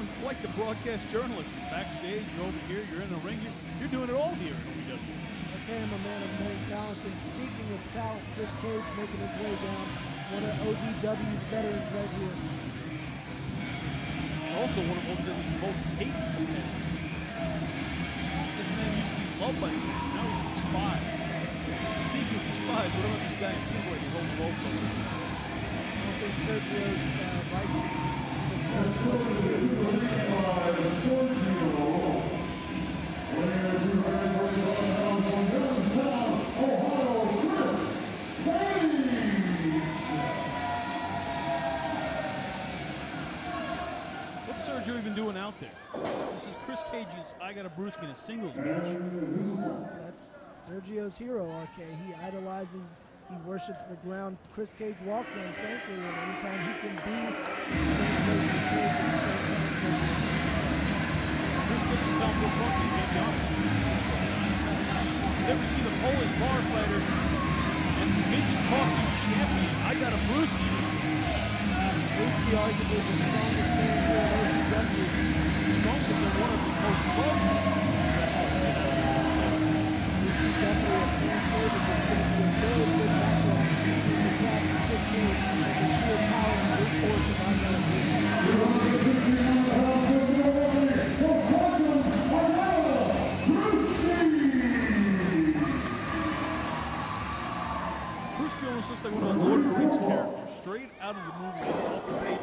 becoming quite the broadcast journalist. You're backstage, you're over here, you're in the ring. You're doing it all here in OVW. Okay, I'm a man of many talents, and speaking of talent, Chris Cage making his way down, one of OVW's veterans right here. And also one of OVW's most hated men. This man used to be loved by people, now he's despised. Speaking of despised, what about this guy in Cuba who's holding both of them? I don't think Sergio's right. What's Sergio even doing out there? This is Chris Cage's I Got a Brewski in a singles match. That's Sergio's hero, RK. He idolizes, he worships the ground Chris Cage walks on, frankly, and anytime he can be Never seen a Polish bar fighter and midget tossing champion. I Got a Brewski. Brewski arguably the strongest man here at OVW. Strongest and one of the most loved. Brewski definitely a fan favorite. It's going to be a very good matchup between the crowd and Chris Cage and the sheer power and brute force of I Got a Brewski. Looks like one of the Lord of the Rings characters, straight out of the movie, off the page.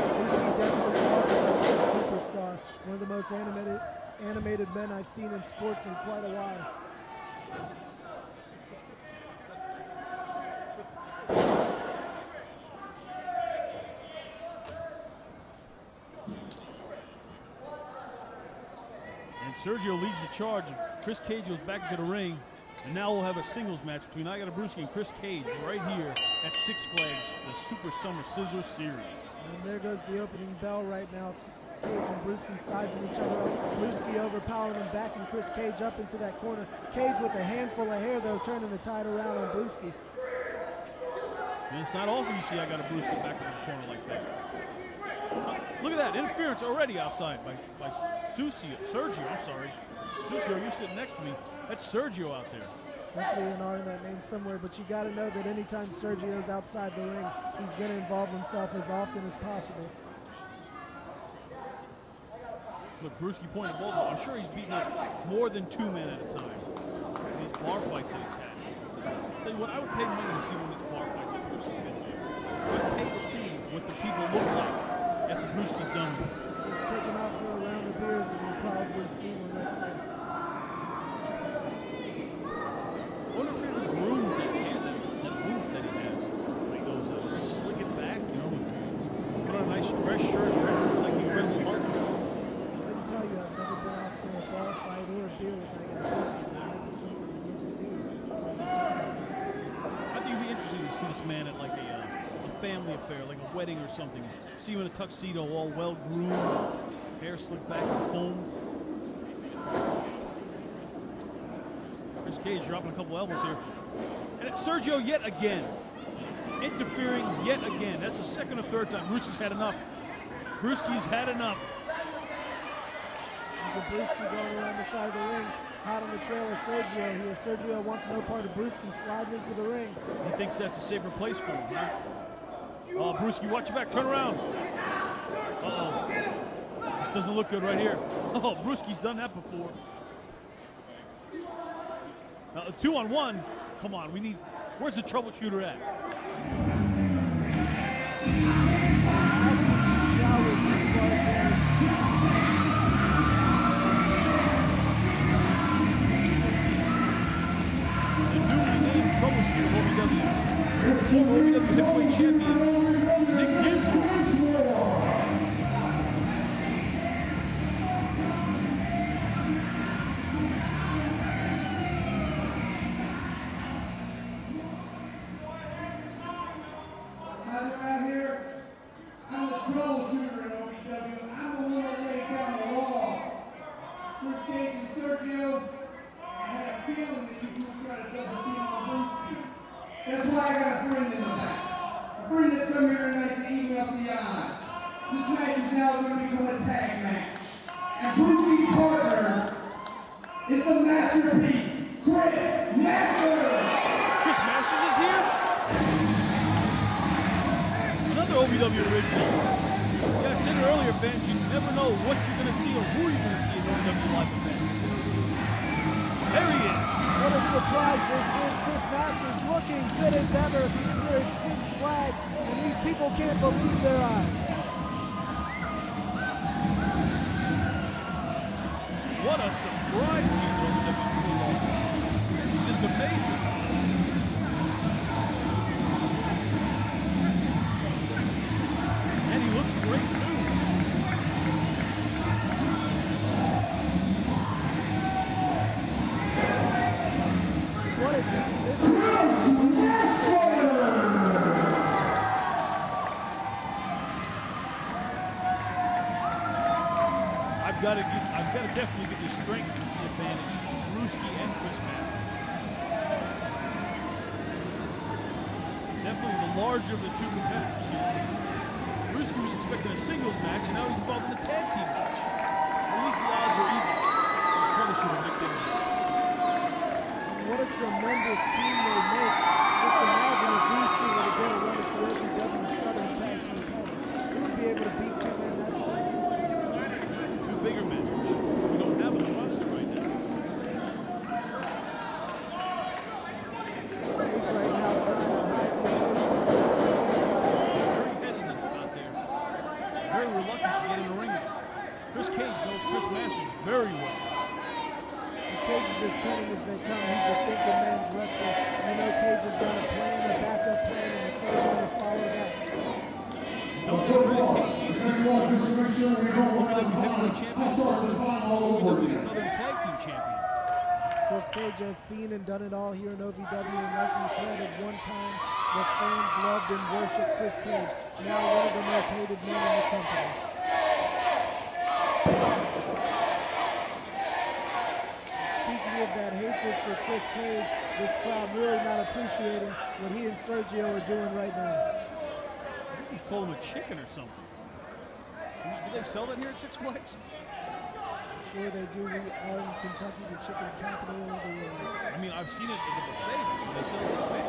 Brewski definitely a superstar, one of the most animated men I've seen in sports in quite a while. And Sergio leads the charge. Chris Cage goes back into the ring. And now we'll have a singles match between I Got a Brewski and Chris Cage right here at Six Flags, the Super Summer Sizzler Series. And there goes the opening bell right now. Cage and Brewski sizing each other up. Brewski overpowering him, backing Chris Cage up into that corner. Cage with a handful of hair, though, turning the tide around on Brewski. And it's not often you see I Got a Brewski back in the corner like that. Look at that, interference already outside by Sergio, I'm sorry. Sergio, you're sitting next to me. That's Sergio out there. Definitely an R in that name somewhere, but you got to know that anytime Sergio's outside the ring, he's going to involve himself as often as possible. Look, Brewski pointing the ball. I'm sure he's beating up more than 2 men at a time. These bar fights that he's had. I'll tell you what, I would pay money to see one of these bar fights that Brewski's been to. I would pay to see what the people look like after Brewski's done. Just taking out for a round of beers, and you'll probably see one right there. I wonder if he ever groomed that move that he has. When he goes, does he slick it back, you know, put on a nice dress shirt, like he really hard. I couldn't tell you, I've never been out for a bar fight or a beer with I Got a Brewski. That might be something I need to do. I think it'd be interesting to see this man at like a family affair, like a wedding or something. See him in a tuxedo, all well groomed, hair slicked back and combed. Chris Cage dropping a couple elbows here. And it's Sergio yet again. Interfering yet again. That's the second or third time. Brewski's had enough. Brewski's had enough. Brewski going around the side of the ring, hot on the trail of Sergio here. Sergio wants no part of Brewski sliding into the ring. He thinks that's a safer place for him, huh? Oh, Brewski, watch your back. Turn around. Uh-oh. This doesn't look good right here. Oh, Brewski's done that before. Now, a 2-on-1. Come on, we need... Where's the troubleshooter at? The newly named troubleshooter of OVW. Former OVW heavyweight champion, Nick Ginsburg. now going to become a tag match. And BREWSKI's partner is the masterpiece, Chris Masters. Chris Masters is here? Another OVW original. See, I said it earlier, fans, you never know what you're going to see or who you're going to see in an OVW live event. There he is. What a surprise this is. Chris Masters looking good as ever here at Six Flags, and these people can't believe their eyes. What a surprise here in OVW. This is just amazing. And he looks great too. What a team this is. I've got to definitely give the strength advantage to BREWSKI and Chris Masters. Definitely the larger of the two competitors here. BREWSKI was expecting a singles match, and now he's involved in a tag team match. At least the odds are even. I probably should have nicked him. What a tremendous team they make. Just imagine if these two were to get a run at the OVW Southern Tag Team titles. Who would be able to beat two men that size? Two bigger men, which we don't have in the roster right now. Cage right now trying to hide the emotion. Very hesitant out there. Very reluctant to get in the ring. Chris Cage knows Chris Masters very well. Cage is as cunning as they come. He's a thinking man's wrestler. You know Cage has got a plan, a backup plan, and Cage going to follow that. Don't discredit Cage either. OVW Heavyweight Champion, OVW Southern Tag Team Champion. Chris Cage has seen and done it all here in OVW, and like you said, at one time, the fans loved and worshiped Chris Cage. Now one of the most hated men in the company. Speaking of that hatred for Chris Cage, this crowd really not appreciating what he and Sergio are doing right now. I think he's calling him a chicken or something. Do they sell that here at Six Flags? Sure they do. We are in Kentucky, the chicken capital of the world. I mean, I've seen it at the buffet. They sell it at the buffet.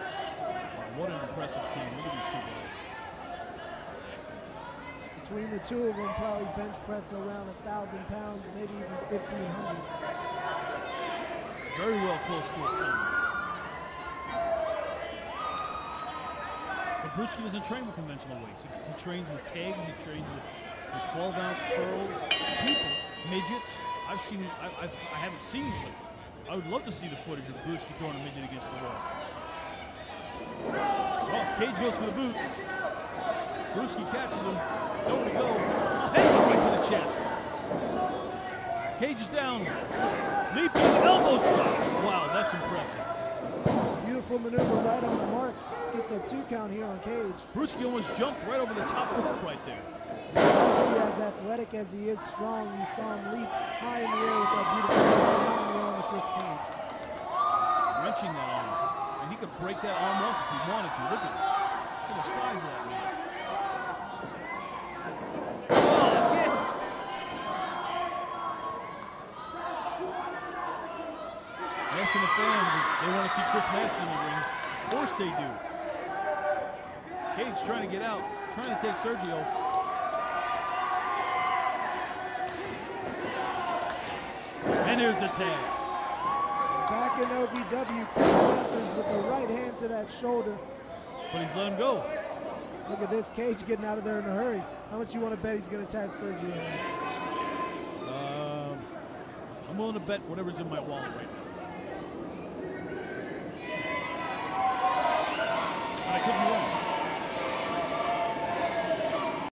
Wow, what an impressive team. Look at these two guys. Between the two of them, probably bench press around 1,000 pounds, maybe even 1,500. Very well close to a ton. But BREWSKI doesn't train with conventional weights. He trains with kegs, he trains with 12-ounce curls, people, midgets. I've seen, I haven't seen it, but I would love to see the footage of BREWSKI throwing a midget against the wall. Well, Cage goes for the boot. BREWSKI catches him. Nowhere to go. Head right to the chest. Cage is down. Leaping elbow drop. Wow, that's impressive. Beautiful maneuver right on the mark. Gets a 2 count here on Cage. BREWSKI almost jumped right over the top of the hook right there. BREWSKI, as athletic as he is strong, you saw him leap high in the air with that beautiful arm with Chris Cage. Wrenching that arm. And he could break that arm off if he wanted to. Look at it. Look at the size of that man. Asking the fans if they want to see Chris Masters in the ring. Of course they do. Cage trying to get out, trying to take Sergio. And here's the tag. Back in OVW, Chris Masters with the right hand to that shoulder. But he's let him go. Look at this, Cage getting out of there in a hurry. How much you want to bet he's going to tag Sergio? I'm willing to bet whatever's in my wallet right now.